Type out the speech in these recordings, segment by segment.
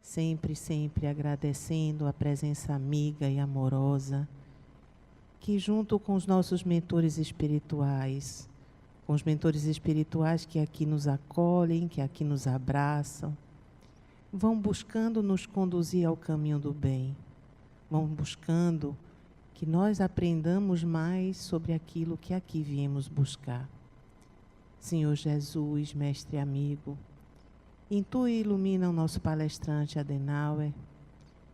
sempre, sempre agradecendo a presença amiga e amorosa, que junto com os nossos mentores espirituais, com os mentores espirituais que aqui nos acolhem, que aqui nos abraçam, vão buscando nos conduzir ao caminho do bem, vão buscando que nós aprendamos mais sobre aquilo que aqui viemos buscar. Senhor Jesus, mestre amigo, intui e ilumina o nosso palestrante Adenauer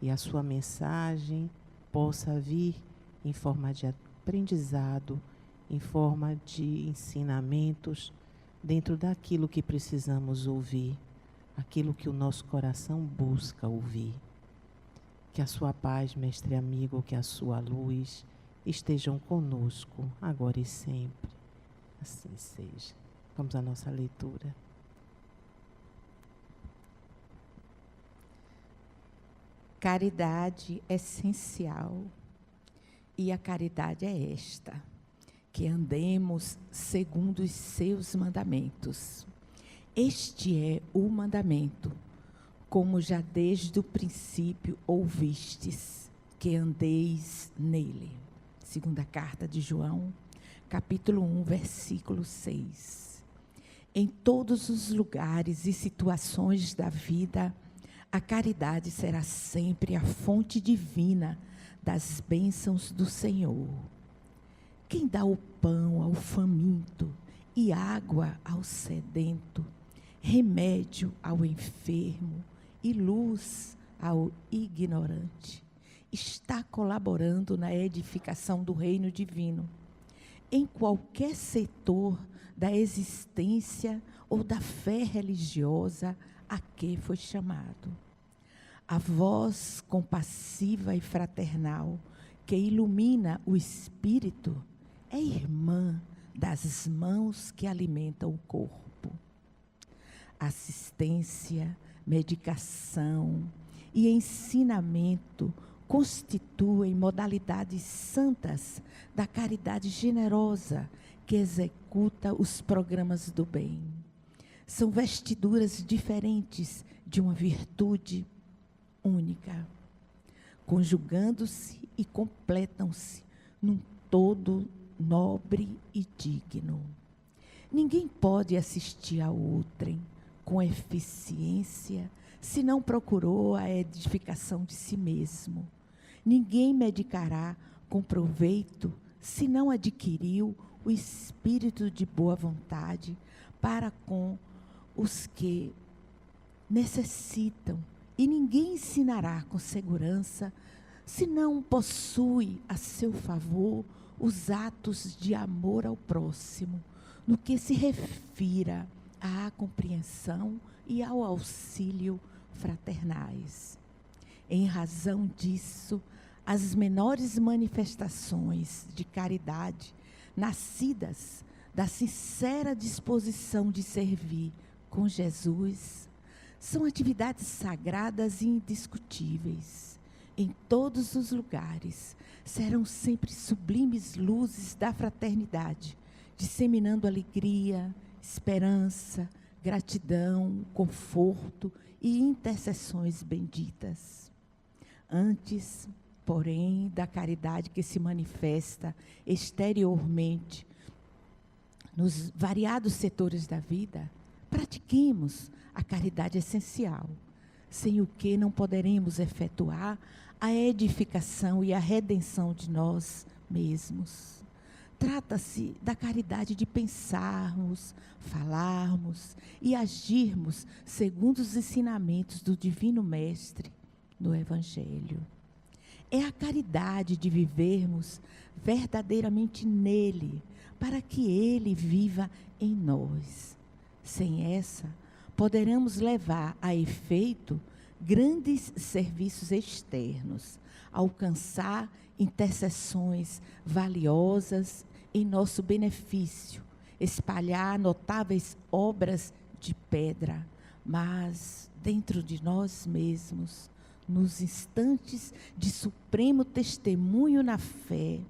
e a sua mensagem possa vir em forma de aprendizado, em forma de ensinamentos, dentro daquilo que precisamos ouvir, aquilo que o nosso coração busca ouvir. Que a sua paz, mestre amigo, que a sua luz estejam conosco, agora e sempre. Assim seja. Vamos à nossa leitura. Caridade essencial. E a caridade é esta: que andemos segundo os seus mandamentos. Este é o mandamento, como já desde o princípio ouvistes, que andeis nele. Segunda carta de João, capítulo 1, versículo 6. Em todos os lugares e situações da vida, a caridade será sempre a fonte divina das bênçãos do Senhor. Quem dá o pão ao faminto e água ao sedento, remédio ao enfermo e luz ao ignorante, está colaborando na edificação do reino divino, em qualquer setor da existência ou da fé religiosa a que foi chamado. A voz compassiva e fraternal que ilumina o espírito é irmã das mãos que alimentam o corpo. Assistência, medicação e ensinamento constituem modalidades santas da caridade generosa que executa os programas do bem. São vestiduras diferentes de uma virtude única, conjugando-se e completam-se num todo nobre e digno. Ninguém pode assistir a outrem com eficiência se não procurou a edificação de si mesmo. Ninguém medicará com proveito se não adquiriu o espírito de boa vontade para com os que necessitam. E ninguém ensinará com segurança se não possui a seu favor os atos de amor ao próximo, no que se refira à compreensão e ao auxílio fraternais. Em razão disso, as menores manifestações de caridade, nascidas da sincera disposição de servir com Jesus, são atividades sagradas e indiscutíveis. Em todos os lugares serão sempre sublimes luzes da fraternidade, disseminando alegria, esperança, gratidão, conforto e intercessões benditas. Antes, porém, da caridade que se manifesta exteriormente nos variados setores da vida, pratiquemos a caridade essencial, sem o que não poderemos efetuar a edificação e a redenção de nós mesmos. Trata-se da caridade de pensarmos, falarmos e agirmos segundo os ensinamentos do Divino Mestre no Evangelho. É a caridade de vivermos verdadeiramente nele, para que ele viva em nós. Sem essa, poderemos levar a efeito grandes serviços externos, alcançar intercessões valiosas em nosso benefício, espalhar notáveis obras de pedra, mas dentro de nós mesmos, nos instantes de supremo testemunho na fé,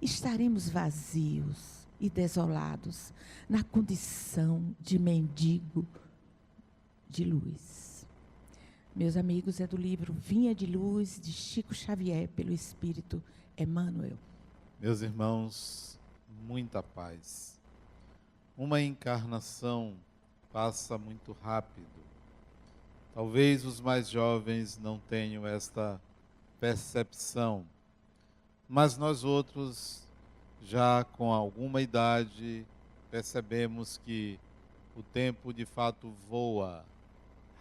estaremos vazios e desolados na condição de mendigo de luz. Meus amigos, é do livro Vinha de Luz, de Chico Xavier, pelo Espírito Emmanuel. Meus irmãos, muita paz. Uma encarnação passa muito rápido. Talvez os mais jovens não tenham esta percepção, mas nós outros, já com alguma idade, percebemos que o tempo de fato voa.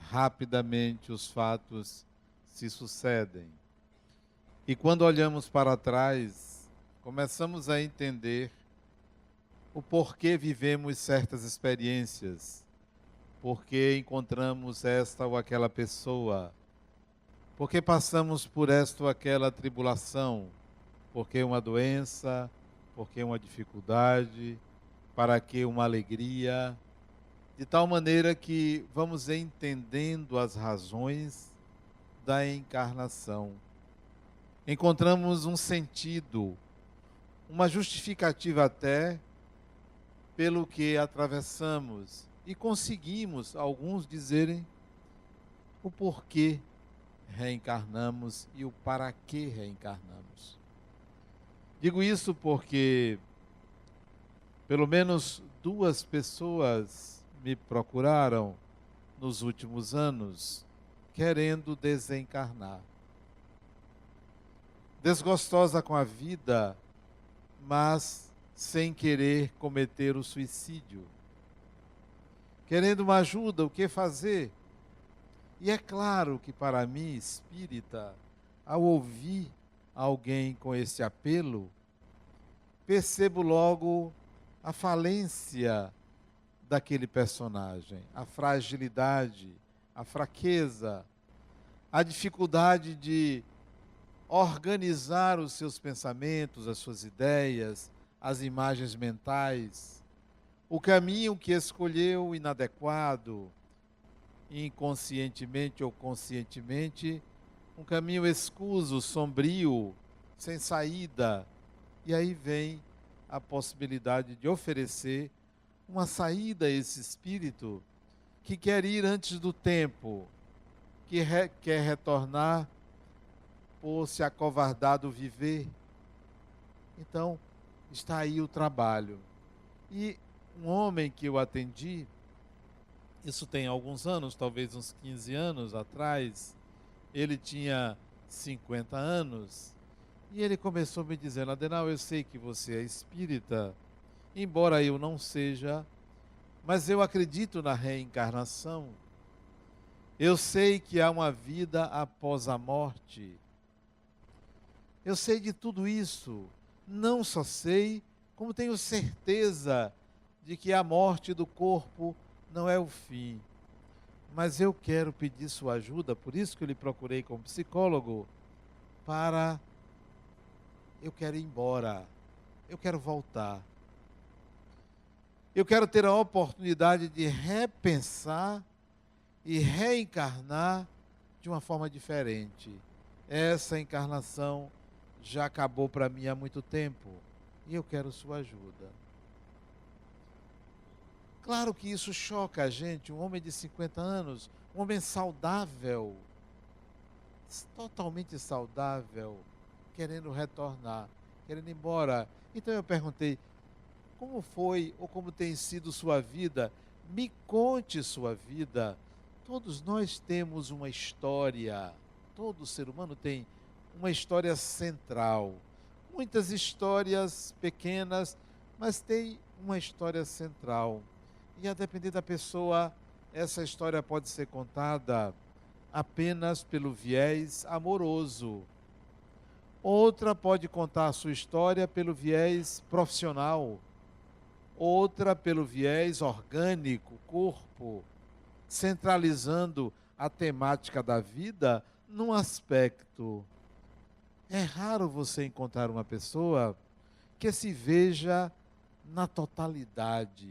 Rapidamente os fatos se sucedem. E quando olhamos para trás, começamos a entender o porquê vivemos certas experiências, porque encontramos esta ou aquela pessoa, porque passamos por esta ou aquela tribulação, porque uma doença, porque uma dificuldade, para que uma alegria, de tal maneira que vamos entendendo as razões da encarnação. Encontramos um sentido, uma justificativa até pelo que atravessamos e conseguimos, alguns dizerem, o porquê reencarnamos e o para que reencarnamos. Digo isso porque pelo menos 2 pessoas me procuraram nos últimos anos querendo desencarnar. Desgostosa com a vida, mas sem querer cometer o suicídio. Querendo uma ajuda, o que fazer? E é claro que para mim, espírita, ao ouvir alguém com esse apelo, percebo logo a falência daquele personagem, a fragilidade, a fraqueza, a dificuldade de organizar os seus pensamentos, as suas ideias, as imagens mentais, o caminho que escolheu inadequado, inconscientemente ou conscientemente, um caminho escuso, sombrio, sem saída. E aí vem a possibilidade de oferecer uma saída a esse espírito que quer ir antes do tempo, que quer retornar por se acovardar do viver. Então, está aí o trabalho. E um homem que eu atendi, isso tem alguns anos, talvez uns 15 anos atrás, ele tinha 50 anos, e ele começou me dizendo: Adenal, eu sei que você é espírita, embora eu não seja, mas eu acredito na reencarnação. Eu sei que há uma vida após a morte. Eu sei de tudo isso. Não só sei, como tenho certeza de que a morte do corpo não é o fim. Mas eu quero pedir sua ajuda, por isso que eu lhe procurei como psicólogo, eu quero ir embora, eu quero voltar. Eu quero ter a oportunidade de repensar e reencarnar de uma forma diferente. Essa encarnação já acabou para mim há muito tempo e eu quero sua ajuda. Claro que isso choca a gente, um homem de 50 anos, um homem saudável, totalmente saudável, querendo retornar, querendo ir embora. Então eu perguntei: como foi ou como tem sido sua vida? Me conte sua vida. Todos nós temos uma história, todo ser humano tem uma história central. Muitas histórias pequenas, mas tem uma história central. E a depender da pessoa, essa história pode ser contada apenas pelo viés amoroso. Outra pode contar a sua história pelo viés profissional. Outra pelo viés orgânico, corpo, centralizando a temática da vida num aspecto. É raro você encontrar uma pessoa que se veja na totalidade,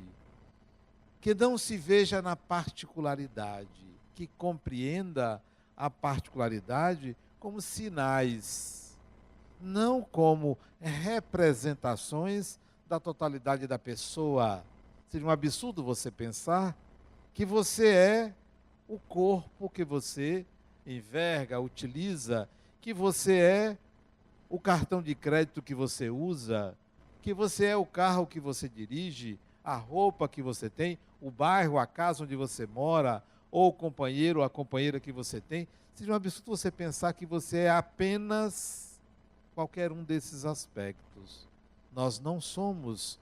que não se veja na particularidade, que compreenda a particularidade como sinais, não como representações da totalidade da pessoa. Seria um absurdo você pensar que você é o corpo que você enverga, utiliza, que você é o cartão de crédito que você usa, que você é o carro que você dirige, a roupa que você tem, o bairro, a casa onde você mora, ou o companheiro ou a companheira que você tem. Seja um absurdo você pensar que você é apenas qualquer um desses aspectos. Nós não somos,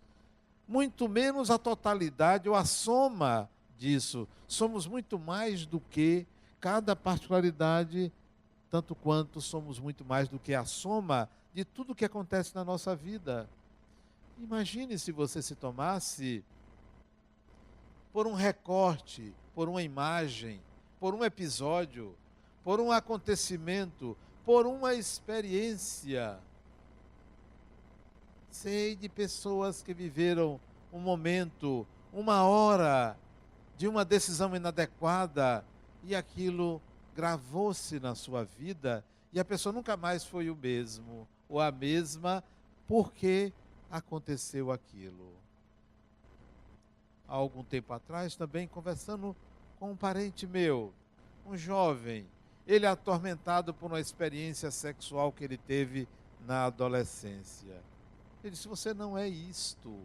muito menos a totalidade ou a soma disso. Somos muito mais do que cada particularidade, tanto quanto somos muito mais do que a soma de tudo que acontece na nossa vida. Imagine se você se tomasse por um recorte, por uma imagem, por um episódio, por um acontecimento, por uma experiência. Sei de pessoas que viveram um momento, uma hora de uma decisão inadequada e aquilo gravou-se na sua vida e a pessoa nunca mais foi o mesmo ou a mesma porque aconteceu aquilo. Há algum tempo atrás, também conversando com um parente meu, um jovem, ele atormentado por uma experiência sexual que ele teve na adolescência. Ele disse: você não é isto,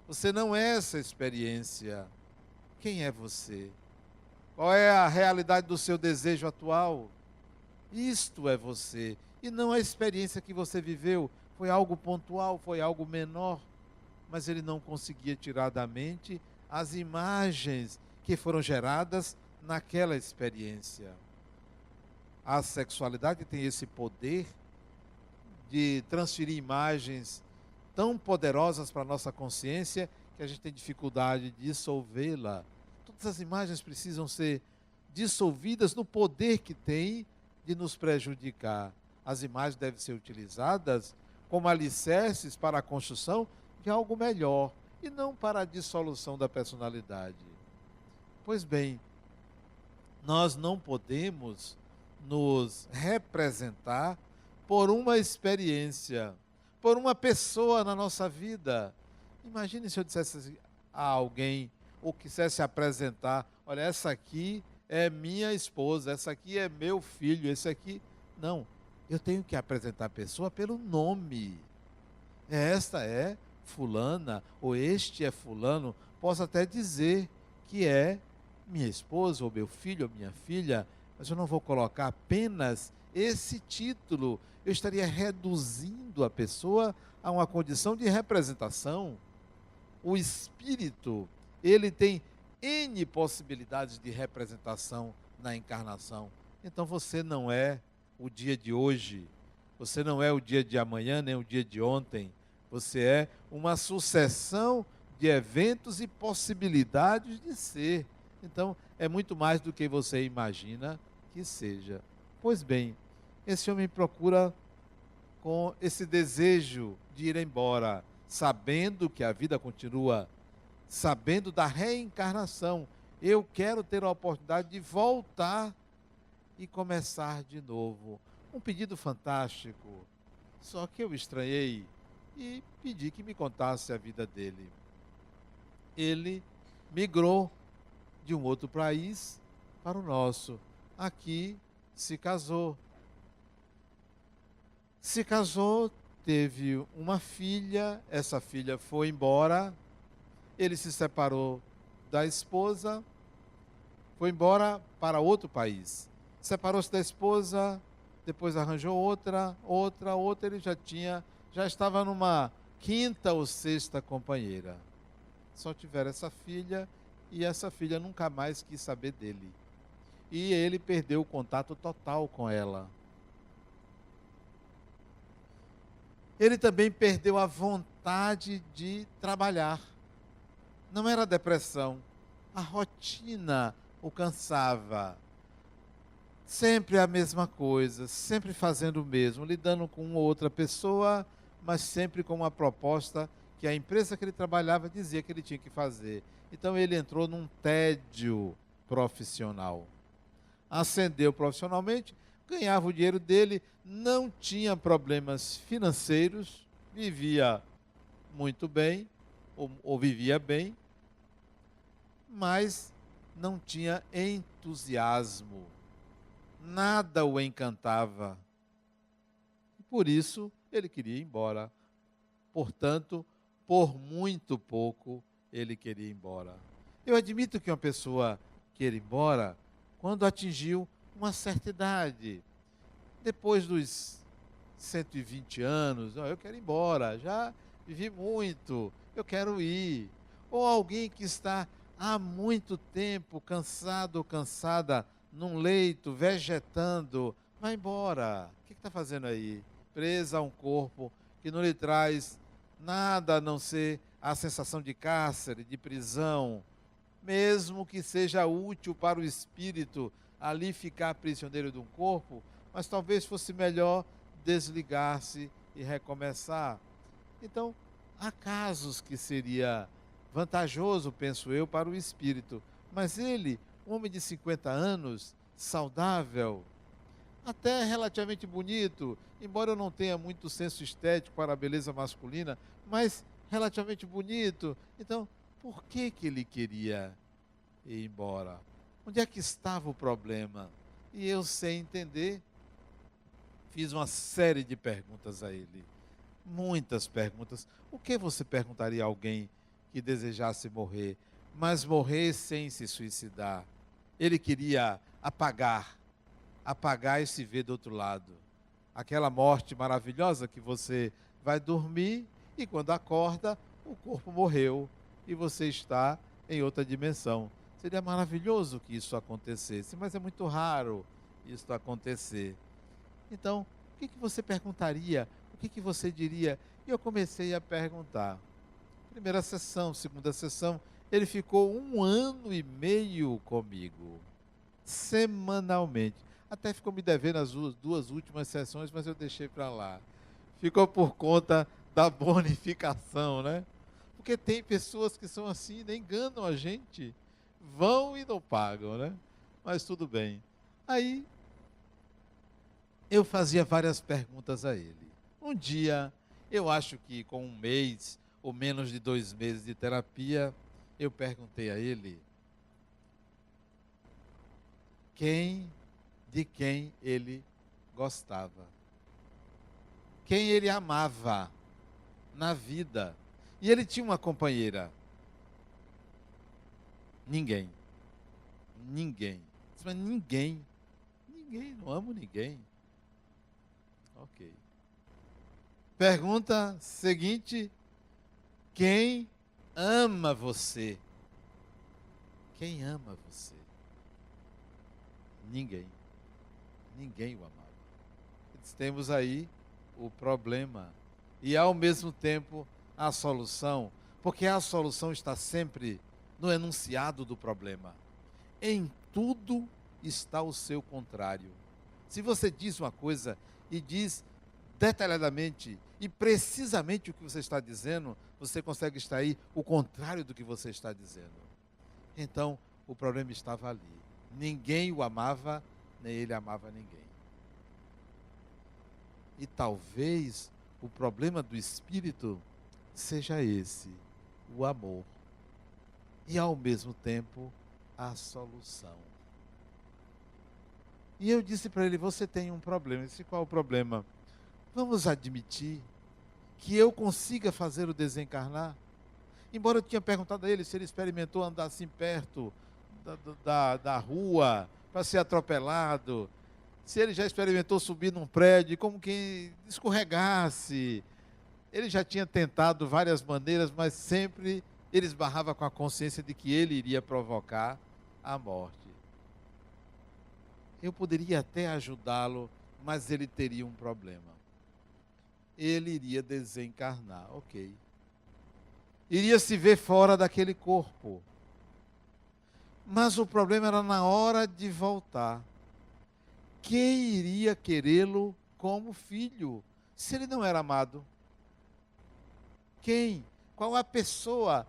você não é essa experiência. Quem é você? Qual é a realidade do seu desejo atual? Isto é você, e não a experiência que você viveu. Foi algo pontual, foi algo menor, mas ele não conseguia tirar da mente as imagens que foram geradas naquela experiência. A sexualidade tem esse poder de transferir imagens tão poderosas para a nossa consciência que a gente tem dificuldade de dissolvê-la. Todas as imagens precisam ser dissolvidas no poder que tem de nos prejudicar. As imagens devem ser utilizadas como alicerces para a construção de algo melhor e não para a dissolução da personalidade. Pois bem, nós não podemos nos representar por uma experiência, por uma pessoa na nossa vida. Imagine se eu dissesse a alguém, ou quisesse apresentar: olha, essa aqui é minha esposa, essa aqui é meu filho, esse aqui... Não, eu tenho que apresentar a pessoa pelo nome. Esta é fulana, ou este é fulano. Posso até dizer que é minha esposa, ou meu filho, ou minha filha, mas eu não vou colocar apenas esse título. Eu estaria reduzindo a pessoa a uma condição de representação. O espírito, ele tem N possibilidades de representação na encarnação. Então você não é o dia de hoje, você não é o dia de amanhã, nem o dia de ontem. Você é uma sucessão de eventos e possibilidades de ser. Então, é muito mais do que você imagina que seja. Pois bem, esse homem procura com esse desejo de ir embora, sabendo que a vida continua, sabendo da reencarnação. Eu quero ter a oportunidade de voltar e começar de novo. Um pedido fantástico, só que eu estranhei e pedi que me contasse a vida dele. Ele migrou de um outro país para o nosso. Aqui se casou. Se casou, teve uma filha, essa filha foi embora, ele se separou da esposa, foi embora para outro país. Separou-se da esposa, depois arranjou outra, ele já estava numa quinta ou sexta companheira. Só tiveram essa filha e essa filha nunca mais quis saber dele. E ele perdeu o contato total com ela. Ele também perdeu a vontade de trabalhar. Não era depressão, a rotina o cansava. Sempre a mesma coisa, sempre fazendo o mesmo, lidando com uma ou outra pessoa, mas sempre com uma proposta que a empresa que ele trabalhava dizia que ele tinha que fazer. Então ele entrou num tédio profissional. Ascendeu profissionalmente, ganhava o dinheiro dele, não tinha problemas financeiros, vivia muito bem, ou vivia bem, mas não tinha entusiasmo. nada o encantava. E por isso ele queria ir embora. Portanto, por muito pouco ele queria ir embora. Eu admito que uma pessoa quer ir embora quando atingiu uma certa idade. Depois dos 120 anos, eu quero ir embora, já vivi muito, eu quero ir. Ou alguém que está há muito tempo cansado ou cansada num leito, vegetando, vai embora. O que está fazendo aí? Presa a um corpo que não lhe traz nada a não ser a sensação de cárcere, de prisão, mesmo que seja útil para o espírito ali ficar prisioneiro de um corpo, mas talvez fosse melhor desligar-se e recomeçar. Então, há casos que seria vantajoso, penso eu, para o espírito, mas ele, um homem de 50 anos, saudável, até relativamente bonito, embora eu não tenha muito senso estético para a beleza masculina, mas relativamente bonito. Então, por que ele queria ir embora? Onde é que estava o problema? E eu, sem entender, fiz uma série de perguntas a ele. Muitas perguntas. O que você perguntaria a alguém que desejasse morrer, mas morrer sem se suicidar? Ele queria apagar e se ver do outro lado. Aquela morte maravilhosa que você vai dormir e quando acorda, o corpo morreu e você está em outra dimensão. Seria maravilhoso que isso acontecesse, mas é muito raro isso acontecer. Então, o que você perguntaria? O que você diria? E eu comecei a perguntar. Primeira sessão, segunda sessão, ele ficou 1 ano e meio comigo, semanalmente. Até ficou me devendo as duas últimas sessões, mas eu deixei para lá. Ficou por conta da bonificação, né? Porque tem pessoas que são assim, nem enganam a gente. Vão e não pagam, né? Mas tudo bem. Aí, eu fazia várias perguntas a ele. Um dia, eu acho que com 1 mês ou menos de 2 meses de terapia, eu perguntei a ele de quem ele gostava, quem ele amava na vida. E ele tinha uma companheira. Ninguém. Mas ninguém, não amo ninguém. Ok. Pergunta seguinte: quem ama você? Quem ama você? Ninguém o amava. Temos aí o problema e ao mesmo tempo a solução, porque a solução está sempre no enunciado do problema. Em tudo está o seu contrário. Se você diz uma coisa e diz detalhadamente e precisamente o que você está dizendo, você consegue extrair o contrário do que você está dizendo. Então, o problema estava ali. Ninguém o amava, nem ele amava ninguém. E talvez o problema do espírito seja esse, o amor. E ao mesmo tempo, a solução. E eu disse para ele: você tem um problema. Ele disse: qual o problema? Vamos admitir que eu consiga fazer o desencarnar? Embora eu tinha perguntado a ele se ele experimentou andar assim perto da rua para ser atropelado, se ele já experimentou subir num prédio como que escorregasse. Ele já tinha tentado várias maneiras, mas sempre ele esbarrava com a consciência de que ele iria provocar a morte. Eu poderia até ajudá-lo, mas ele teria um problema. Ele iria desencarnar, ok. Iria se ver fora daquele corpo. Mas o problema era na hora de voltar. Quem iria querê-lo como filho, se ele não era amado? Quem? Qual a pessoa?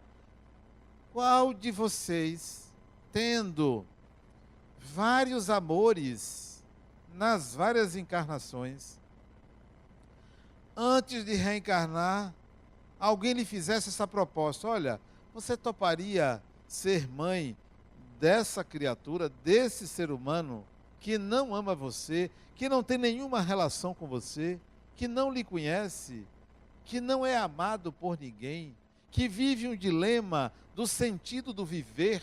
Qual de vocês, tendo vários amores nas várias encarnações, antes de reencarnar, alguém lhe fizesse essa proposta: olha, você toparia ser mãe dessa criatura, desse ser humano que não ama você, que não tem nenhuma relação com você, que não lhe conhece, que não é amado por ninguém, que vive um dilema do sentido do viver.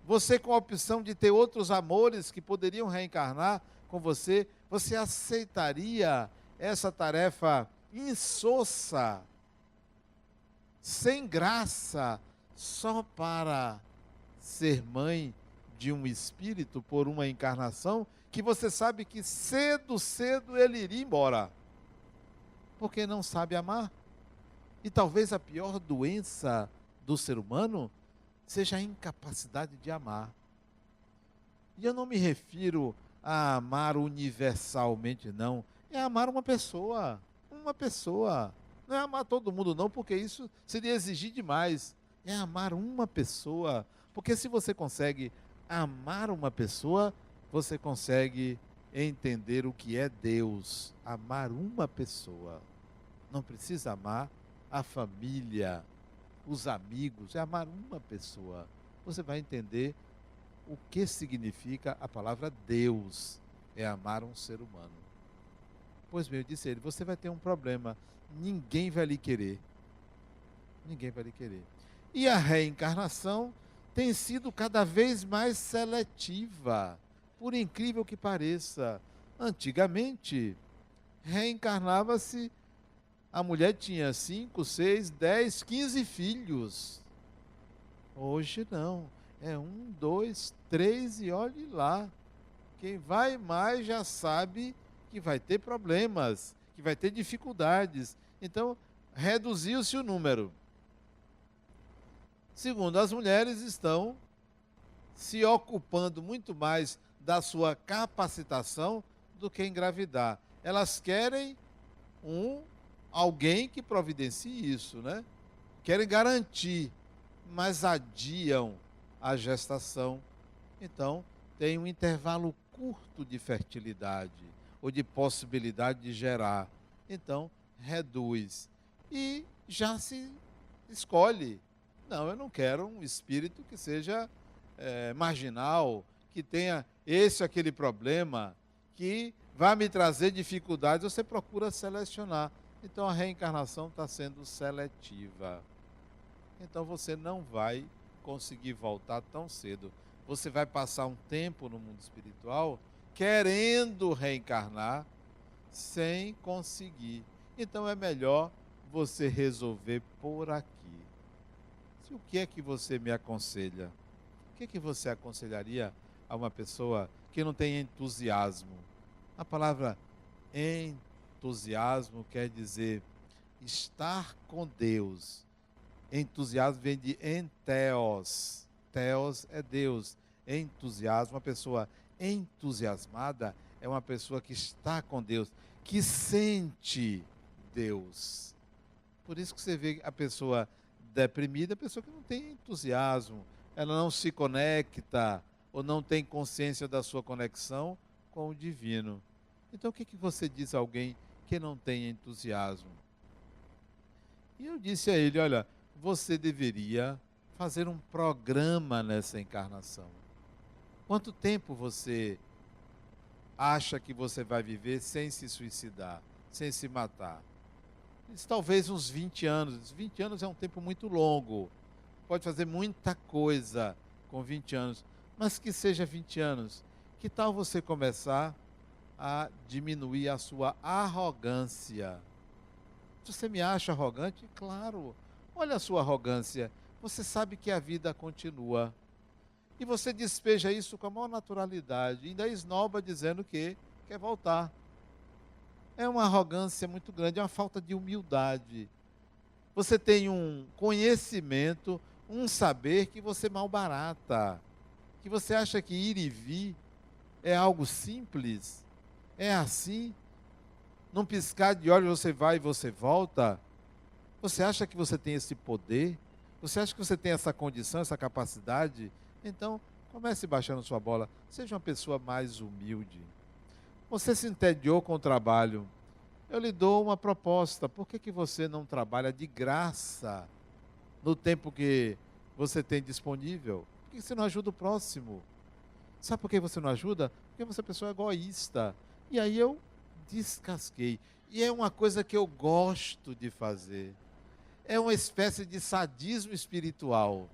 Você com a opção de ter outros amores que poderiam reencarnar com você, você aceitaria essa tarefa insossa, sem graça, só para ser mãe de um espírito por uma encarnação que você sabe que cedo, cedo ele iria embora, porque não sabe amar? E talvez a pior doença do ser humano seja a incapacidade de amar. E eu não me refiro a amar universalmente, não. É amar uma pessoa. Uma pessoa. Não é amar todo mundo, não, porque isso seria exigir demais. É amar uma pessoa. Porque se você consegue amar uma pessoa, você consegue entender o que é Deus. Amar uma pessoa. Não precisa amar a família, os amigos, é amar uma pessoa. Você vai entender o que significa a palavra Deus, é amar um ser humano. Pois bem, eu disse a ele, você vai ter um problema, ninguém vai lhe querer. Ninguém vai lhe querer. E a reencarnação tem sido cada vez mais seletiva, por incrível que pareça. Antigamente, reencarnava-se, a mulher tinha 5, 6, 10, 15 filhos. Hoje não. É 1, 2, 3 e olhe lá. Quem vai mais já sabe que vai ter problemas, que vai ter dificuldades. Então, reduziu-se o número. Segundo, as mulheres estão se ocupando muito mais da sua capacitação do que engravidar. Elas querem alguém que providencie isso, né? Querem garantir, mas adiam a gestação. Então, tem um intervalo curto de fertilidade ou de possibilidade de gerar. Então, reduz. E já se escolhe. Não, eu não quero um espírito que seja marginal, que tenha esse ou aquele problema, que vai me trazer dificuldades. Você procura selecionar. Então a reencarnação está sendo seletiva. Então você não vai conseguir voltar tão cedo. Você vai passar um tempo no mundo espiritual querendo reencarnar sem conseguir. Então é melhor você resolver por aqui. O que é que você me aconselha? O que é que você aconselharia a uma pessoa que não tem entusiasmo? A palavra entusiasmo quer dizer estar com Deus. Entusiasmo vem de enteos. Theos é Deus. Entusiasmo, uma pessoa entusiasmada é uma pessoa que está com Deus, que sente Deus. Por isso que você vê a pessoa deprimida, a pessoa que não tem entusiasmo, ela não se conecta ou não tem consciência da sua conexão com o divino. Então o que você diz a alguém que não tem entusiasmo? E eu disse a ele, olha, você deveria fazer um programa nessa encarnação. Quanto tempo você acha que você vai viver sem se suicidar, sem se matar? Talvez uns 20 anos. 20 anos é um tempo muito longo. Pode fazer muita coisa com 20 anos. Mas que seja 20 anos. Que tal você começar a diminuir a sua arrogância? Você me acha arrogante? Claro. Olha a sua arrogância. Você sabe que a vida continua. E você despeja isso com a maior naturalidade. Ainda esnoba dizendo que quer voltar. É uma arrogância muito grande, é uma falta de humildade. Você tem um conhecimento, um saber que você malbarata. Que você acha que ir e vir é algo simples. É assim. Num piscar de olhos você vai e você volta. Você acha que você tem esse poder? Você acha que você tem essa condição, essa capacidade? Então, comece baixando sua bola. Seja uma pessoa mais humilde. Você se entediou com o trabalho. Eu lhe dou uma proposta. Por que você não trabalha de graça no tempo que você tem disponível? Por que você não ajuda o próximo? Sabe por que você não ajuda? Porque você é uma pessoa egoísta. E aí eu descasquei. E é uma coisa que eu gosto de fazer. É uma espécie de sadismo espiritual.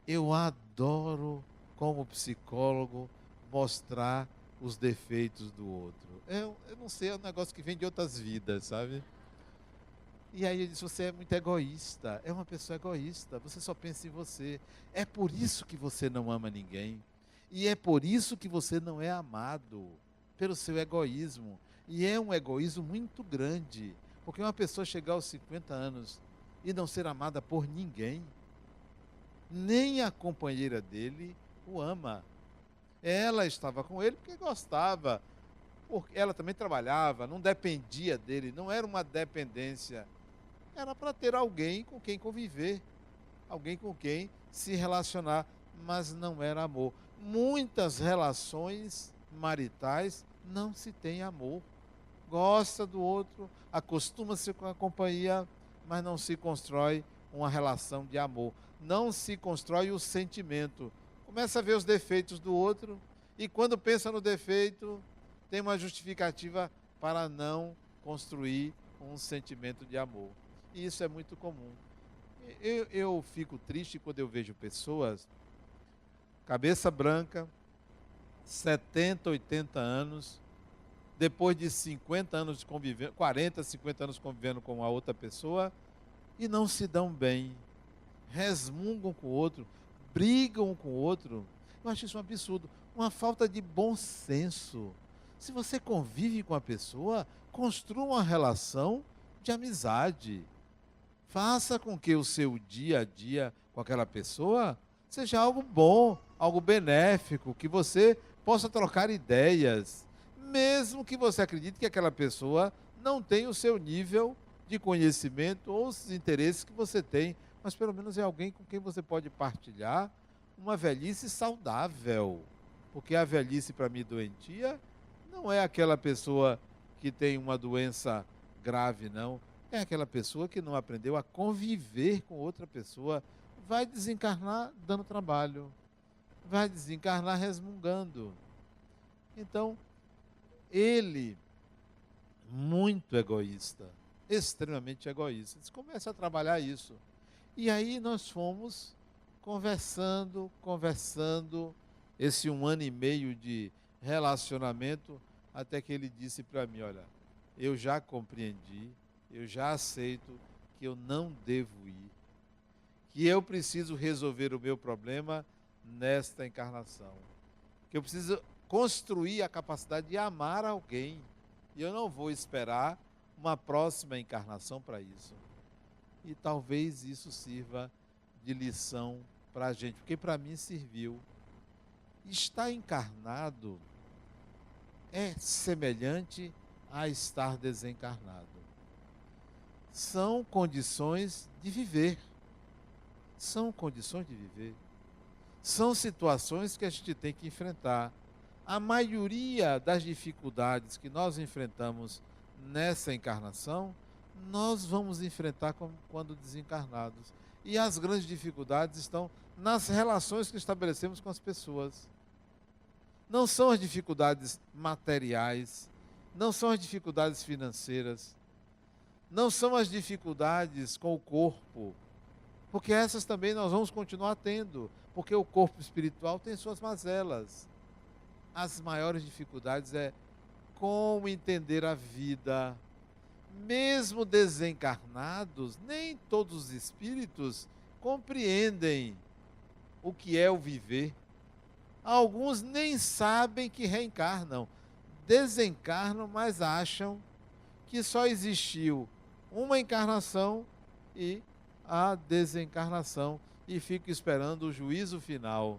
Eu adoro, como psicólogo, mostrar os defeitos do outro. Eu não sei, é um negócio que vem de outras vidas, sabe? E aí eu disse, você é muito egoísta, é uma pessoa egoísta, você só pensa em você. É por isso que você não ama ninguém. E é por isso que você não é amado, pelo seu egoísmo. E é um egoísmo muito grande, porque uma pessoa chegar aos 50 anos e não ser amada por ninguém, nem a companheira dele o ama. Ela estava com ele porque gostava, porque ela também trabalhava, não dependia dele, não era uma dependência. Era para ter alguém com quem conviver, alguém com quem se relacionar, mas não era amor. Muitas relações maritais não se tem amor. Gosta do outro, acostuma-se com a companhia, mas não se constrói uma relação de amor. Não se constrói o sentimento. Começa a ver os defeitos do outro e quando pensa no defeito, tem uma justificativa para não construir um sentimento de amor. E isso é muito comum. Eu fico triste quando eu vejo pessoas, cabeça branca, 70, 80 anos, depois de 50 anos de convivendo, 40, 50 anos convivendo com a outra pessoa, e não se dão bem, resmungam com o outro, brigam com o outro. Eu acho isso um absurdo, uma falta de bom senso. Se você convive com a pessoa, construa uma relação de amizade. Faça com que o seu dia a dia com aquela pessoa seja algo bom, algo benéfico, que você possa trocar ideias, mesmo que você acredite que aquela pessoa não tem o seu nível de conhecimento ou os interesses que você tem, mas pelo menos é alguém com quem você pode partilhar uma velhice saudável. Porque a velhice, para mim, doentia, não é aquela pessoa que tem uma doença grave, não. É aquela pessoa que não aprendeu a conviver com outra pessoa. Vai desencarnar dando trabalho. Vai desencarnar resmungando. Então, ele, muito egoísta, extremamente egoísta, disse, começa a trabalhar isso. E aí nós fomos conversando, esse 1 ano e meio de relacionamento, até que ele disse para mim, olha, eu já compreendi, eu já aceito que eu não devo ir, que eu preciso resolver o meu problema nesta encarnação, que eu preciso construir a capacidade de amar alguém, e eu não vou esperar uma próxima encarnação para isso. E talvez isso sirva de lição para a gente, porque para mim serviu. Estar encarnado é semelhante a estar desencarnado. São condições de viver. São condições de viver. São situações que a gente tem que enfrentar. A maioria das dificuldades que nós enfrentamos nessa encarnação, nós vamos enfrentar quando desencarnados. E as grandes dificuldades estão nas relações que estabelecemos com as pessoas. Não são as dificuldades materiais, não são as dificuldades financeiras, não são as dificuldades com o corpo, porque essas também nós vamos continuar tendo, porque o corpo espiritual tem suas mazelas. As maiores dificuldades é como entender a vida. Mesmo desencarnados, nem todos os espíritos compreendem o que é o viver. Alguns nem sabem que reencarnam, desencarnam, mas acham que só existiu uma encarnação e a desencarnação, e ficam esperando o juízo final,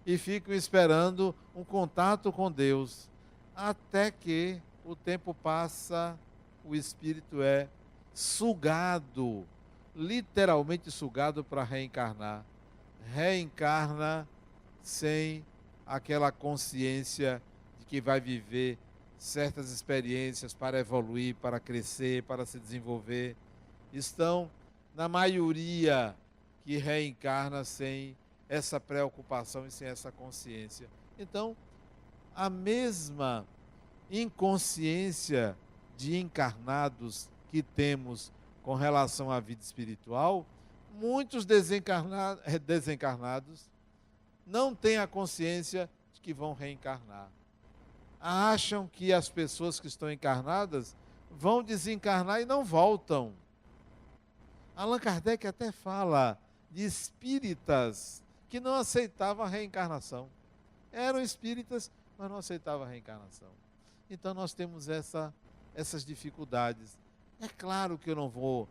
e ficam esperando um contato com Deus, até que o tempo passa, o espírito é sugado, literalmente sugado para reencarnar. Reencarna sem aquela consciência de que vai viver certas experiências para evoluir, para crescer, para se desenvolver. Estão, na maioria, que reencarna sem essa preocupação e sem essa consciência. Então, a mesma inconsciência de encarnados que temos com relação à vida espiritual, muitos desencarnados não têm a consciência de que vão reencarnar. Acham que as pessoas que estão encarnadas vão desencarnar e não voltam. Allan Kardec até fala de espíritas que não aceitavam a reencarnação. Eram espíritas, mas não aceitavam a reencarnação. Então nós temos essas dificuldades. É claro que eu não vou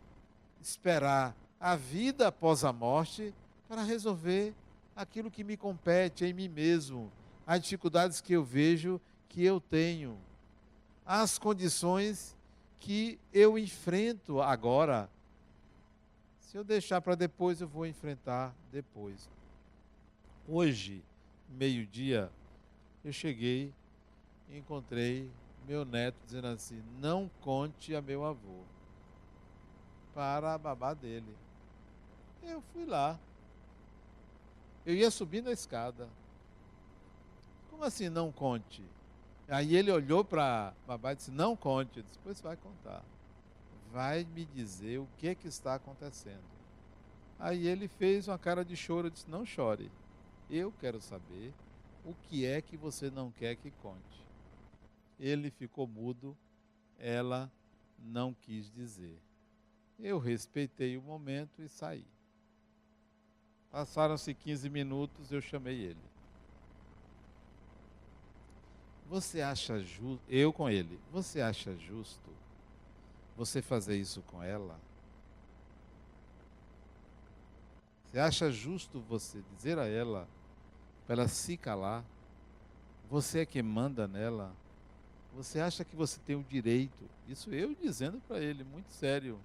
esperar a vida após a morte para resolver aquilo que me compete em mim mesmo, as dificuldades que eu vejo que eu tenho, as condições que eu enfrento agora. Se eu deixar para depois, eu vou enfrentar depois. Hoje, meio-dia, eu cheguei e encontrei meu neto dizendo assim: não conte a meu avô para a babá dele. Eu fui lá. Eu ia subindo a escada. Como assim, não conte? Aí ele olhou para a babá e disse: não conte. Eu disse: depois vai contar. Vai me dizer o que é que está acontecendo. Aí ele fez uma cara de choro. Eu disse: não chore. Eu quero saber o que é que você não quer que conte. Ele ficou mudo, ela não quis dizer. Eu respeitei o momento e saí. Passaram-se 15 minutos, eu chamei ele. Você acha justo, eu com ele, você acha justo você fazer isso com ela? Você acha justo você dizer a ela para ela se calar? Você é quem manda nela? Você acha que você tem o direito? Isso eu dizendo para ele, muito sério.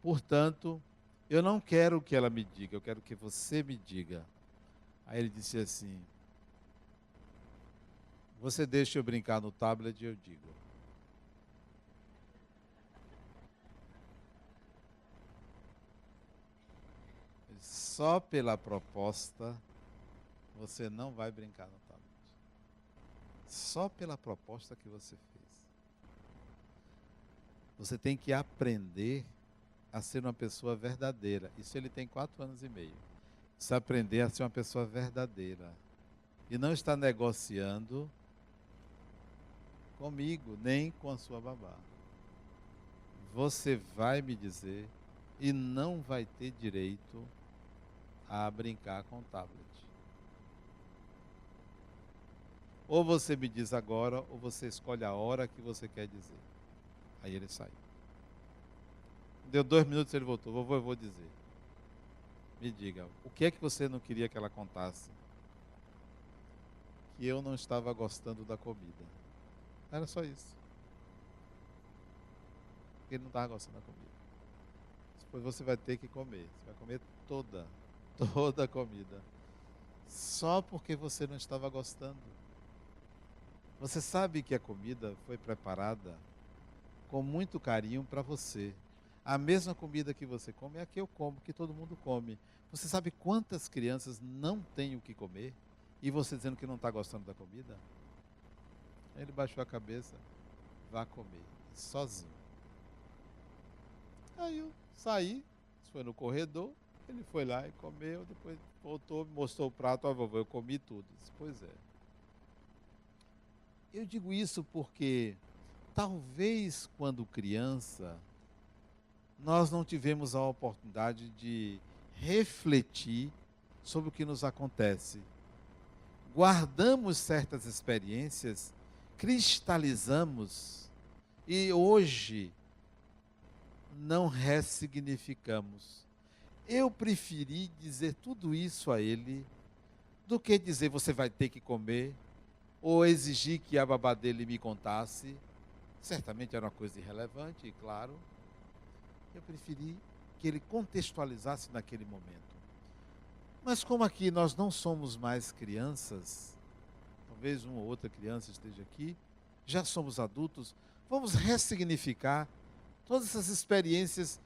Portanto, eu não quero que ela me diga, eu quero que você me diga. Aí ele disse assim: você deixa eu brincar no tablet e eu digo. Só pela proposta você não vai brincar no tablet. Só pela proposta que você fez. Você tem que aprender a ser uma pessoa verdadeira. Isso ele tem 4 anos e meio. Você aprender a ser uma pessoa verdadeira. E não está negociando comigo, nem com a sua babá. Você vai me dizer e não vai ter direito a brincar com o tablet. Ou você me diz agora, ou você escolhe a hora que você quer dizer. Aí ele saiu. Deu 2 minutos, ele voltou. Vovô, eu vou dizer. Me diga, o que é que você não queria que ela contasse? Que eu não estava gostando da comida. Era só isso. Ele não estava gostando da comida. Depois você vai ter que comer. Você vai comer toda a comida. Só porque você não estava gostando. Você sabe que a comida foi preparada com muito carinho para você. A mesma comida que você come é a que eu como, que todo mundo come. Você sabe quantas crianças não têm o que comer? E você dizendo que não está gostando da comida? Aí ele baixou a cabeça, vá comer, sozinho. Aí eu saí, foi no corredor, ele foi lá e comeu, depois voltou, me mostrou o prato, ó, vovô, eu comi tudo. Disse, pois é. Eu digo isso porque talvez quando criança nós não tivemos a oportunidade de refletir sobre o que nos acontece. Guardamos certas experiências, cristalizamos e hoje não ressignificamos. Eu preferi dizer tudo isso a ele do que dizer você vai ter que comer ou exigir que a babá dele me contasse. Certamente era uma coisa irrelevante, claro. Eu preferi que ele contextualizasse naquele momento. Mas como aqui nós não somos mais crianças, talvez uma ou outra criança esteja aqui, já somos adultos, vamos ressignificar todas essas experiências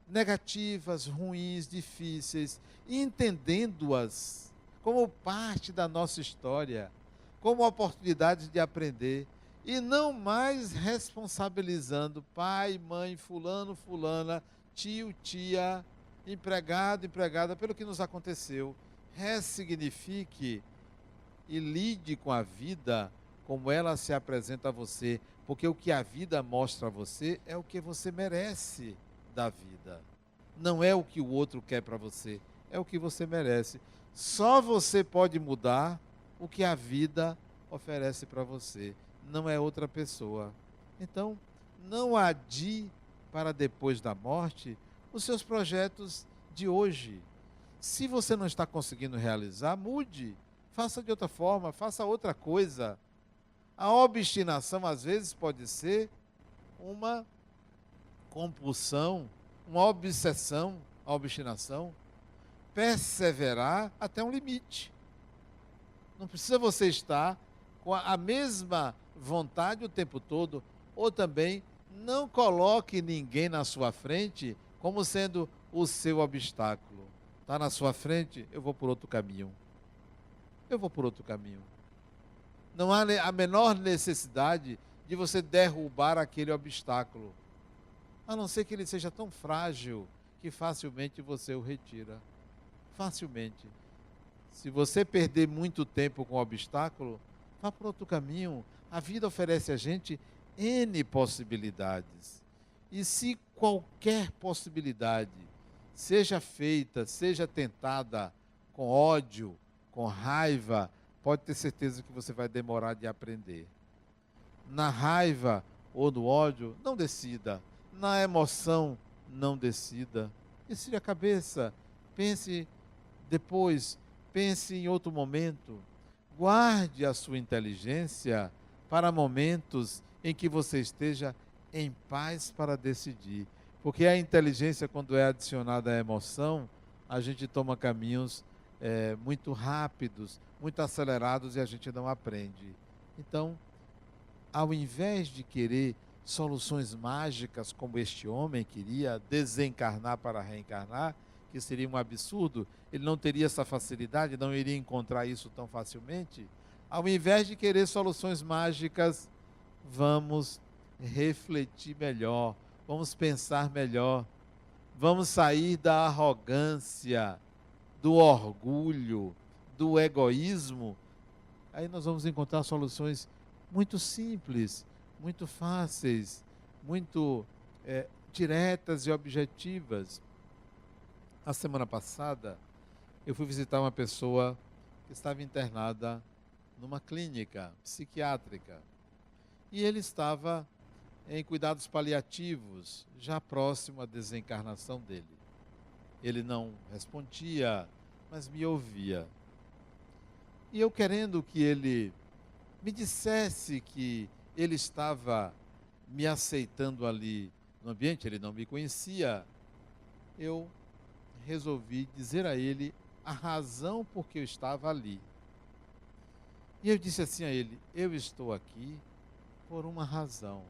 negativas, ruins, difíceis, e entendendo-as como parte da nossa história, como oportunidade de aprender, e não mais responsabilizando pai, mãe, fulano, fulana, tio, tia, empregado, empregada, pelo que nos aconteceu. Ressignifique e lide com a vida como ela se apresenta a você, porque o que a vida mostra a você é o que você merece da vida. Não é o que o outro quer para você, é o que você merece. Só você pode mudar o que a vida oferece para você, não é outra pessoa. Então, não adie para depois da morte os seus projetos de hoje. Se você não está conseguindo realizar, mude, faça de outra forma, faça outra coisa. A obstinação, às vezes, pode ser uma compulsão, uma obsessão, a obstinação. Perseverar até um limite. Não precisa você estar com a mesma vontade o tempo todo, ou também não coloque ninguém na sua frente como sendo o seu obstáculo. Está na sua frente, eu vou por outro caminho. Eu vou por outro caminho. Não há a menor necessidade de você derrubar aquele obstáculo, a não ser que ele seja tão frágil que facilmente você o retira. Facilmente. Se você perder muito tempo com o obstáculo, vá por outro caminho. A vida oferece a gente N possibilidades. E se qualquer possibilidade seja feita, seja tentada com ódio, com raiva, pode ter certeza que você vai demorar de aprender. Na raiva ou no ódio, não decida. Na emoção, não decida. Esfrie a cabeça, pense depois, pense em outro momento. Guarde a sua inteligência para momentos em que você esteja em paz para decidir. Porque a inteligência, quando é adicionada à emoção, a gente toma caminhos muito rápidos, muito acelerados e a gente não aprende. Então, ao invés de querer soluções mágicas como este homem queria, desencarnar para reencarnar, que seria um absurdo, ele não teria essa facilidade, não iria encontrar isso tão facilmente. Ao invés de querer soluções mágicas, vamos refletir melhor, vamos pensar melhor, vamos sair da arrogância, do orgulho, do egoísmo. Aí nós vamos encontrar soluções muito simples, muito fáceis, muito diretas e objetivas. A semana passada, eu fui visitar uma pessoa que estava internada numa clínica psiquiátrica. E ele estava em cuidados paliativos, já próximo à desencarnação dele. Ele não respondia, mas me ouvia. E eu querendo que ele me dissesse que ele estava me aceitando ali no ambiente, ele não me conhecia, eu resolvi dizer a ele a razão por que eu estava ali. E eu disse assim a ele: eu estou aqui por uma razão,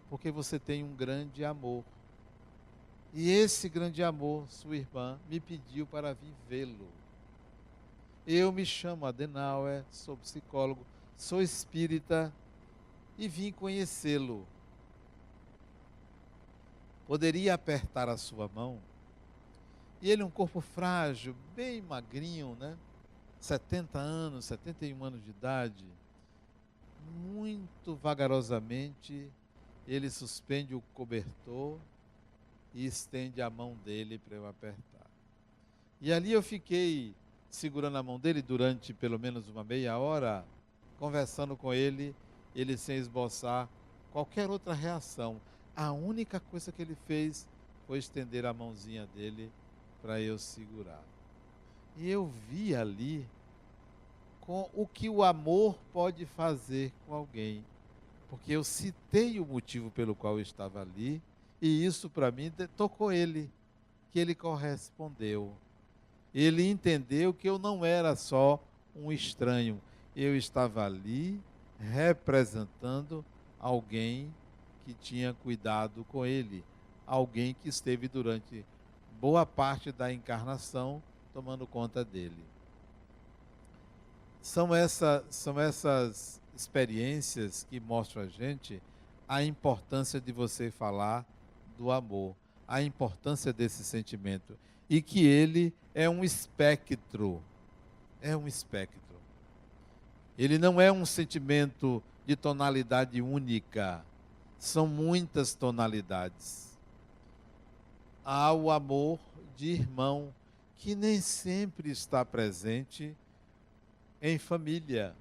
porque você tem um grande amor. E esse grande amor, sua irmã, me pediu para vir vê-lo. Eu me chamo Adenauer, sou psicólogo, sou espírita e vim conhecê-lo. Poderia apertar a sua mão? E ele, um corpo frágil, bem magrinho, né? 70 anos, 71 anos de idade. Muito vagarosamente, ele suspende o cobertor e estende a mão dele para eu apertar. E ali eu fiquei segurando a mão dele durante pelo menos uma meia hora, conversando com ele, ele sem esboçar qualquer outra reação. A única coisa que ele fez foi estender a mãozinha dele para eu segurar. E eu vi ali com o que o amor pode fazer com alguém. Porque eu citei o motivo pelo qual eu estava ali, e isso para mim tocou ele, que ele correspondeu. Ele entendeu que eu não era só um estranho, eu estava ali representando alguém que tinha cuidado com ele, alguém que esteve durante boa parte da encarnação tomando conta dele. são essas experiências que mostram a gente a importância de você falar do amor, a importância desse sentimento. E que ele é um espectro. É um espectro. Ele não é um sentimento de tonalidade única. São muitas tonalidades. Há o amor de irmão, que nem sempre está presente em família.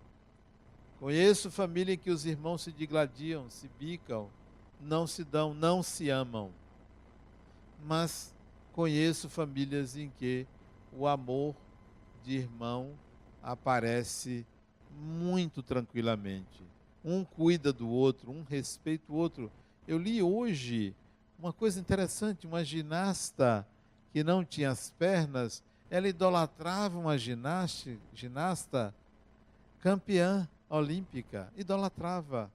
Conheço família em que os irmãos se digladiam, se bicam, não se dão, não se amam. Mas conheço famílias em que o amor de irmão aparece muito tranquilamente. Um cuida do outro, um respeita o outro. Eu li hoje uma coisa interessante, uma ginasta que não tinha as pernas, ela idolatrava uma ginasta campeã olímpica, idolatrava.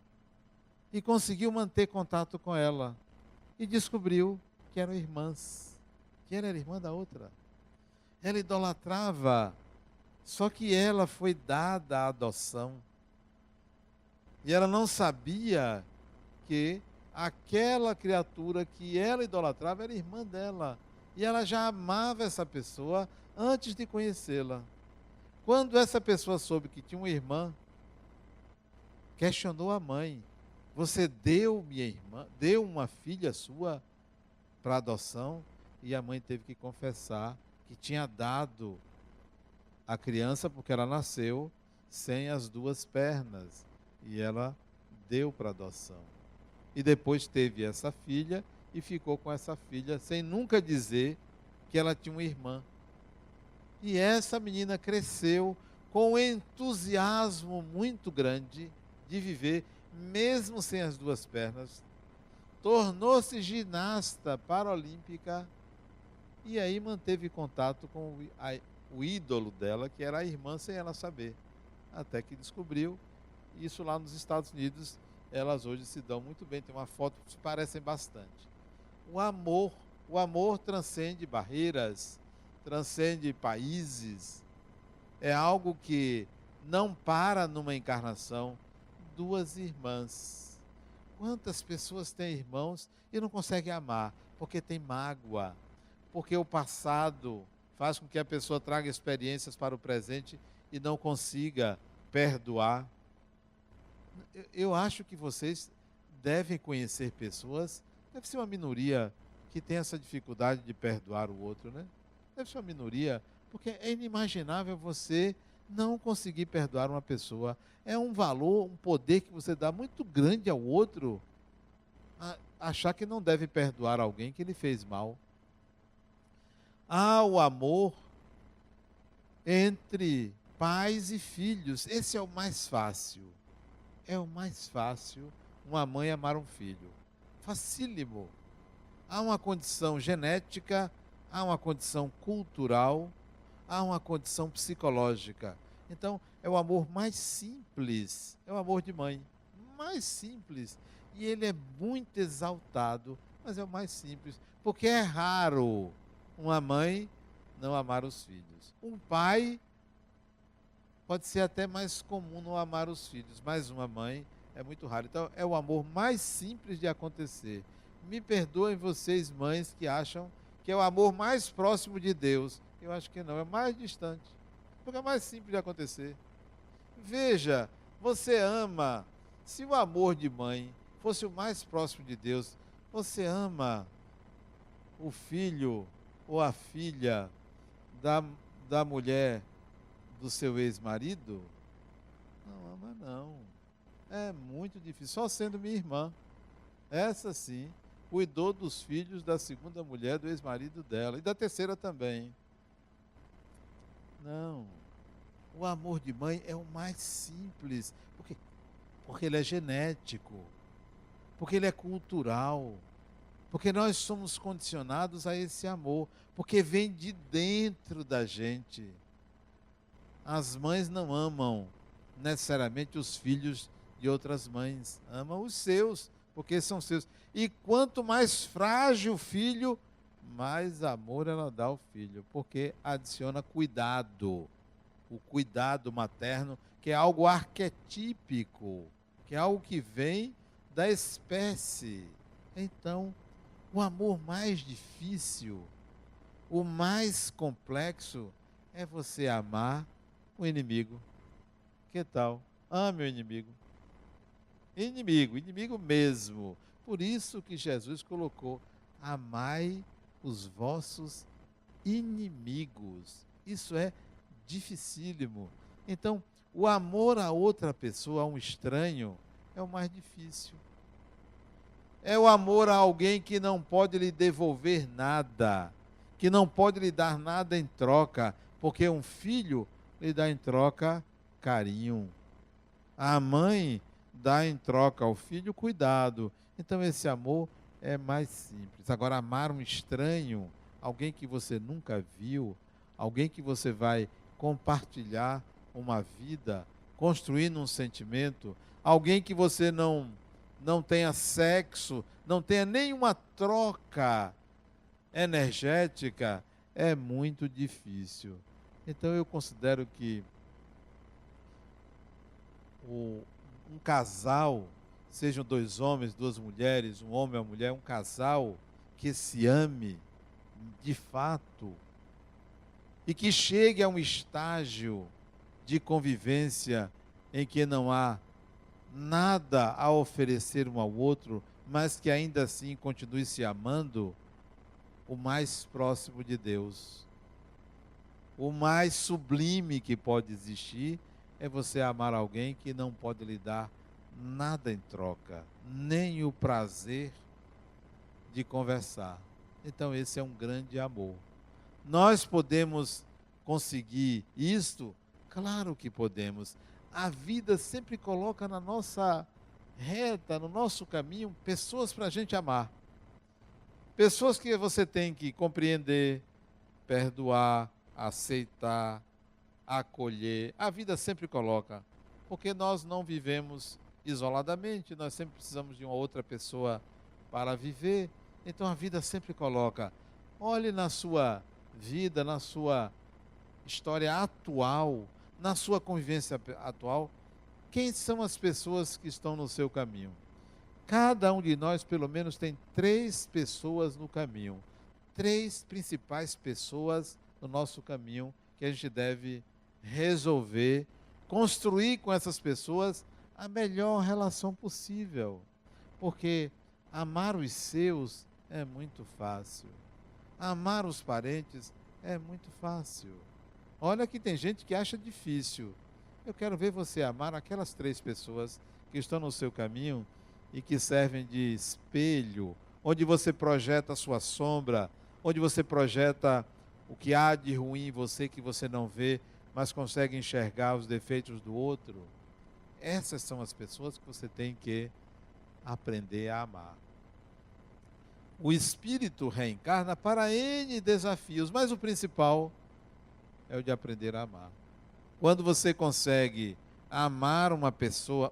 E conseguiu manter contato com ela. E descobriu que eram irmãs, que ela era irmã da outra. Ela idolatrava, só que ela foi dada à adoção. E ela não sabia que aquela criatura que ela idolatrava era irmã dela. E ela já amava essa pessoa antes de conhecê-la. Quando essa pessoa soube que tinha uma irmã, questionou a mãe: você deu minha irmã, deu uma filha sua para adoção? E a mãe teve que confessar que tinha dado a criança porque ela nasceu sem as duas pernas. E ela deu para adoção. E depois teve essa filha e ficou com essa filha sem nunca dizer que ela tinha uma irmã. E essa menina cresceu com um entusiasmo muito grande de viver, mesmo sem as duas pernas. Tornou-se ginasta paralímpica e aí manteve contato com o ídolo dela, que era a irmã, sem ela saber. Até que descobriu. Isso lá nos Estados Unidos, elas hoje se dão muito bem. Tem uma foto que se parecem bastante. O amor transcende barreiras, transcende países. É algo que não para numa encarnação. Duas irmãs. Quantas pessoas têm irmãos e não conseguem amar? Porque tem mágoa. Porque o passado faz com que a pessoa traga experiências para o presente e não consiga perdoar. Eu acho que vocês devem conhecer pessoas, deve ser uma minoria que tem essa dificuldade de perdoar o outro, né? Deve ser uma minoria, porque é inimaginável você não conseguir perdoar uma pessoa. É um valor, um poder que você dá muito grande ao outro, achar que não deve perdoar alguém que lhe fez mal. Há o amor entre pais e filhos. Esse é o mais fácil. É o mais fácil uma mãe amar um filho. Facílimo. Há uma condição genética, há uma condição cultural, há uma condição psicológica. Então, é o amor mais simples. É o amor de mãe. Mais simples. E ele é muito exaltado, mas é o mais simples. Porque é raro uma mãe não amar os filhos. Um pai pode ser até mais comum não amar os filhos, mas uma mãe é muito raro. Então, é o amor mais simples de acontecer. Me perdoem vocês, mães, que acham que é o amor mais próximo de Deus. Eu acho que não, é mais distante. Porque é mais simples de acontecer. Veja, você ama. Se o amor de mãe fosse o mais próximo de Deus, você ama o filho ou a filha da mulher do seu ex-marido? Não ama, não. É muito difícil. Só sendo minha irmã. Essa sim cuidou dos filhos da segunda mulher do ex-marido dela. E da terceira também. Não. O amor de mãe é o mais simples. Porque ele é genético. Porque ele é cultural. Porque nós somos condicionados a esse amor. Porque vem de dentro da gente. As mães não amam necessariamente os filhos de outras mães. Amam os seus, porque são seus. E quanto mais frágil o filho, mais amor ela dá ao filho, porque adiciona cuidado. o cuidado materno, que é algo arquetípico, que é algo que vem da espécie. Então, o amor mais difícil, o mais complexo, é você amar o inimigo. Que tal? Ame o inimigo. Inimigo mesmo. Por isso que Jesus colocou: amai os vossos inimigos. Isso é dificílimo. Então, o amor a outra pessoa, a um estranho, é o mais difícil. É o amor a alguém que não pode lhe devolver nada, que não pode lhe dar nada em troca, porque um filho lhe dá em troca carinho. A mãe dá em troca ao filho cuidado. Então esse amor é mais simples. Agora, amar um estranho, alguém que você nunca viu, alguém que você vai compartilhar uma vida, construindo um sentimento, alguém que você não tenha sexo, não tenha nenhuma troca energética, é muito difícil. Então eu considero que um casal, sejam dois homens, duas mulheres, um homem e uma mulher, um casal que se ame de fato e que chegue a um estágio de convivência em que não há nada a oferecer um ao outro, mas que ainda assim continue se amando, o mais próximo de Deus. O mais sublime que pode existir é você amar alguém que não pode lhe dar nada em troca, nem o prazer de conversar. Então esse é um grande amor. Nós podemos conseguir isto? Claro que podemos. A vida sempre coloca na nossa reta, no nosso caminho, pessoas para a gente amar. Pessoas que você tem que compreender, perdoar, aceitar, acolher. A vida sempre coloca, porque nós não vivemos isoladamente, nós sempre precisamos de uma outra pessoa para viver. Então a vida sempre coloca. Olhe na sua vida, na sua história atual, na sua convivência atual, quem são as pessoas que estão no seu caminho? Cada um de nós, pelo menos, tem 3 pessoas no caminho. 3 principais pessoas no nosso caminho que a gente deve resolver, construir com essas pessoas a melhor relação possível. Porque amar os seus é muito fácil. Amar os parentes é muito fácil. Olha que tem gente que acha difícil. Eu quero ver você amar aquelas 3 pessoas que estão no seu caminho e que servem de espelho, onde você projeta a sua sombra, onde você projeta o que há de ruim em você que você não vê, mas consegue enxergar os defeitos do outro. Essas são as pessoas que você tem que aprender a amar. O espírito reencarna para N desafios, mas o principal é o de aprender a amar. Quando você consegue amar uma pessoa,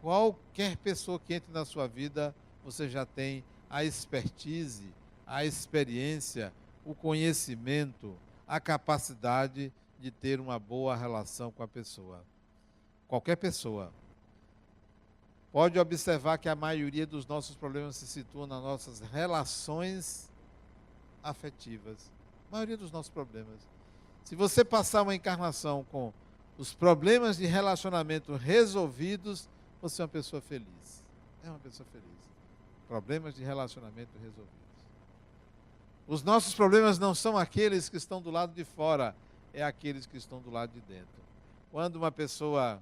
qualquer pessoa que entre na sua vida, você já tem a expertise, a experiência, o conhecimento, a capacidade de ter uma boa relação com a pessoa. Qualquer pessoa. Pode observar que a maioria dos nossos problemas se situam nas nossas relações afetivas. A maioria dos nossos problemas. Se você passar uma encarnação com os problemas de relacionamento resolvidos, você é uma pessoa feliz. É uma pessoa feliz. Problemas de relacionamento resolvidos. Os nossos problemas não são aqueles que estão do lado de fora, é aqueles que estão do lado de dentro. Quando uma pessoa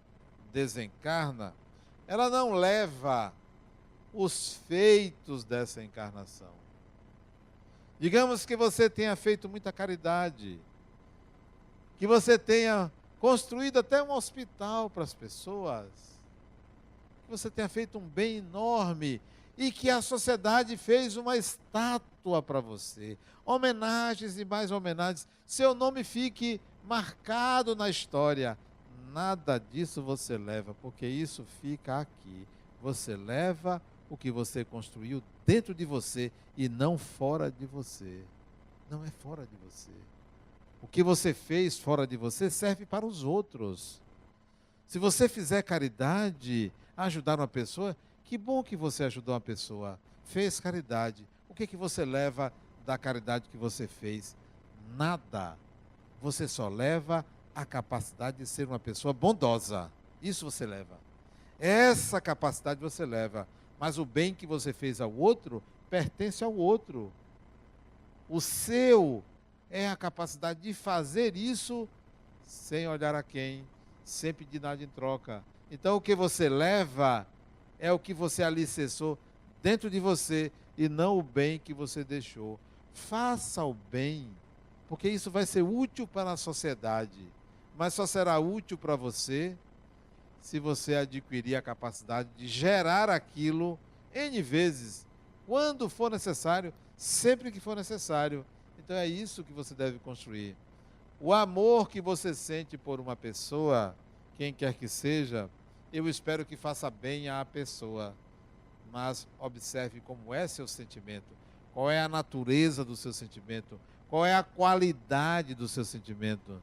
desencarna, ela não leva os feitos dessa encarnação. Digamos que você tenha feito muita caridade, que você tenha construído até um hospital para as pessoas, que você tenha feito um bem enorme e que a sociedade fez uma estátua para você, homenagens e mais homenagens, seu nome fique marcado na história. Nada disso você leva, porque isso fica aqui. Você leva o que você construiu dentro de você e não fora de você. Não é fora de você. O que você fez fora de você serve para os outros. Se você fizer caridade, ajudar uma pessoa, que bom que você ajudou uma pessoa. Fez caridade. O que você leva da caridade que você fez? Nada. Você só leva a capacidade de ser uma pessoa bondosa. Isso você leva. Essa capacidade você leva. Mas o bem que você fez ao outro pertence ao outro. O seu é a capacidade de fazer isso sem olhar a quem, sem pedir nada em troca. Então o que você leva é o que você alicerçou dentro de você e não o bem que você deixou. Faça o bem, porque isso vai ser útil para a sociedade, mas só será útil para você se você adquirir a capacidade de gerar aquilo N vezes, quando for necessário, sempre que for necessário. Então é isso que você deve construir. O amor que você sente por uma pessoa, quem quer que seja, eu espero que faça bem à pessoa. Mas observe como é seu sentimento, qual é a natureza do seu sentimento, qual é a qualidade do seu sentimento.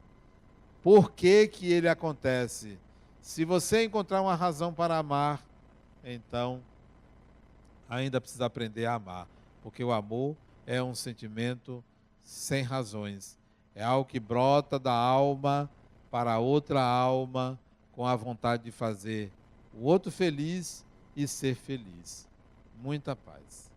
Por que que ele acontece? Se você encontrar uma razão para amar, então ainda precisa aprender a amar, porque o amor é um sentimento sem razões. É algo que brota da alma para outra alma, com a vontade de fazer o outro feliz e ser feliz. Muita paz.